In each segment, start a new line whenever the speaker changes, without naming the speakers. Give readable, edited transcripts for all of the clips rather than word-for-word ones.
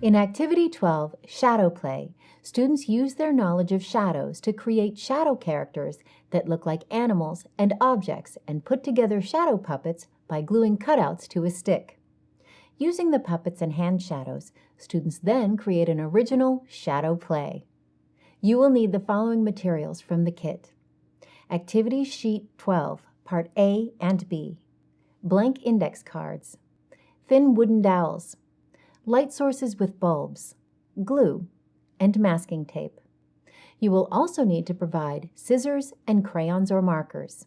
In Activity 12, Shadow Play, students use their knowledge of shadows to create shadow characters that look like animals and objects and put together shadow puppets by gluing cutouts to a stick. Using the puppets and hand shadows, students then create an original shadow play. You will need the following materials from the kit. Activity Sheet 12, Part A and B. Blank index cards. Thin wooden dowels. Light sources with bulbs. Glue. And masking tape. You will also need to provide scissors and crayons or markers.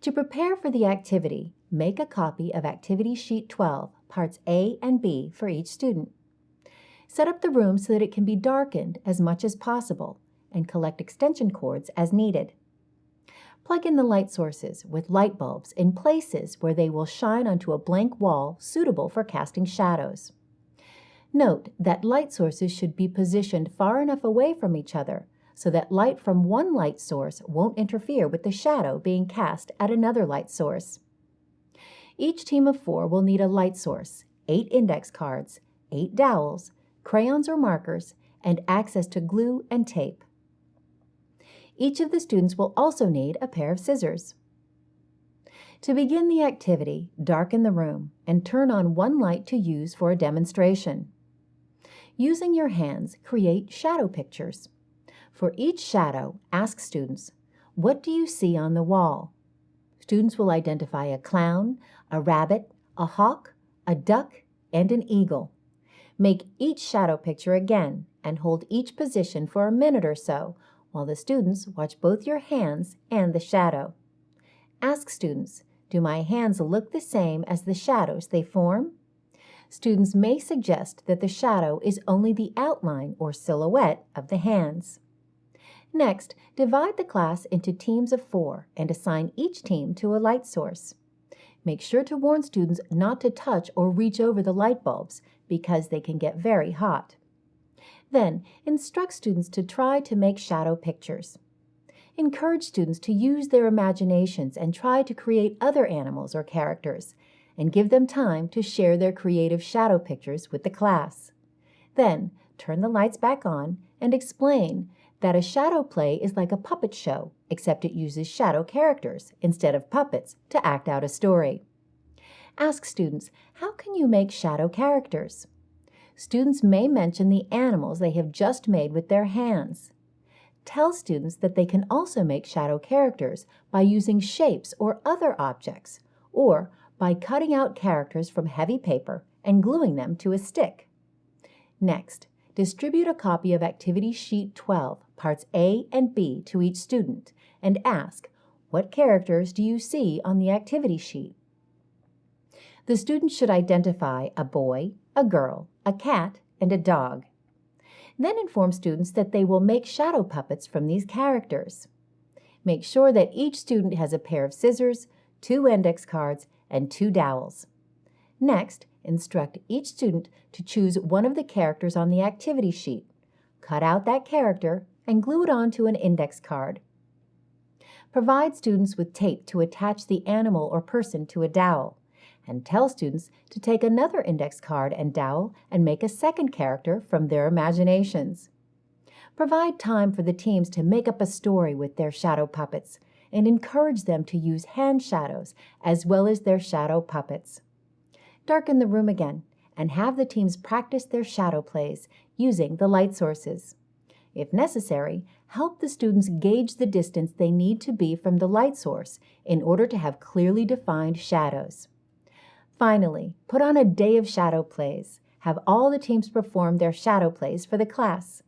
To prepare for the activity, make a copy of Activity Sheet 12, Parts A and B for each student. Set up the room so that it can be darkened as much as possible and collect extension cords as needed. Plug in the light sources with light bulbs in places where they will shine onto a blank wall suitable for casting shadows. Note that light sources should be positioned far enough away from each other so that light from one light source won't interfere with the shadow being cast at another light source. Each team of 4 will need a light source, 8 index cards, 8 dowels, crayons or markers, and access to glue and tape. Each of the students will also need a pair of scissors. To begin the activity, darken the room and turn on one light to use for a demonstration. Using your hands, create shadow pictures. For each shadow, ask students, "What do you see on the wall?" Students will identify a clown, a rabbit, a hawk, a duck, and an eagle. Make each shadow picture again and hold each position for a minute or so while the students watch both your hands and the shadow. Ask students, "Do my hands look the same as the shadows they form?" Students may suggest that the shadow is only the outline or silhouette of the hands. Next, divide the class into teams of 4 and assign each team to a light source. Make sure to warn students not to touch or reach over the light bulbs because they can get very hot. Then, instruct students to try to make shadow pictures. Encourage students to use their imaginations and try to create other animals or characters, and give them time to share their creative shadow pictures with the class. Then, turn the lights back on and explain that a shadow play is like a puppet show, except it uses shadow characters instead of puppets to act out a story. Ask students, how can you make shadow characters? Students may mention the animals they have just made with their hands. Tell students that they can also make shadow characters by using shapes or other objects, or by cutting out characters from heavy paper and gluing them to a stick. Next, distribute a copy of Activity Sheet 12, Parts A and B to each student, and ask, "What characters do you see on the activity sheet?" The students should identify a boy, a girl, a cat, and a dog. Then inform students that they will make shadow puppets from these characters. Make sure that each student has a pair of scissors, 2 index cards, and 2 dowels. Next, instruct each student to choose one of the characters on the activity sheet. Cut out that character and glue it onto an index card. Provide students with tape to attach the animal or person to a dowel, and tell students to take another index card and dowel and make a second character from their imaginations. Provide time for the teams to make up a story with their shadow puppets, and encourage them to use hand shadows as well as their shadow puppets. Darken the room again and have the teams practice their shadow plays using the light sources. If necessary, help the students gauge the distance they need to be from the light source in order to have clearly defined shadows. Finally, put on a day of shadow plays. Have all the teams perform their shadow plays for the class.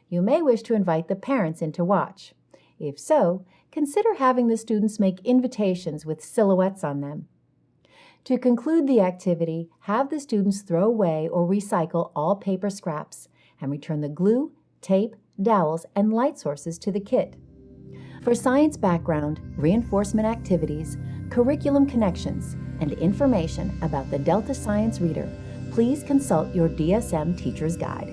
You may wish to invite the parents in to watch. If so, consider having the students make invitations with silhouettes on them. To conclude the activity, have the students throw away or recycle all paper scraps and return the glue, tape, dowels, and light sources to the kit. For science background, reinforcement activities, curriculum connections, and information about the Delta Science Reader, please consult your DSM Teacher's Guide.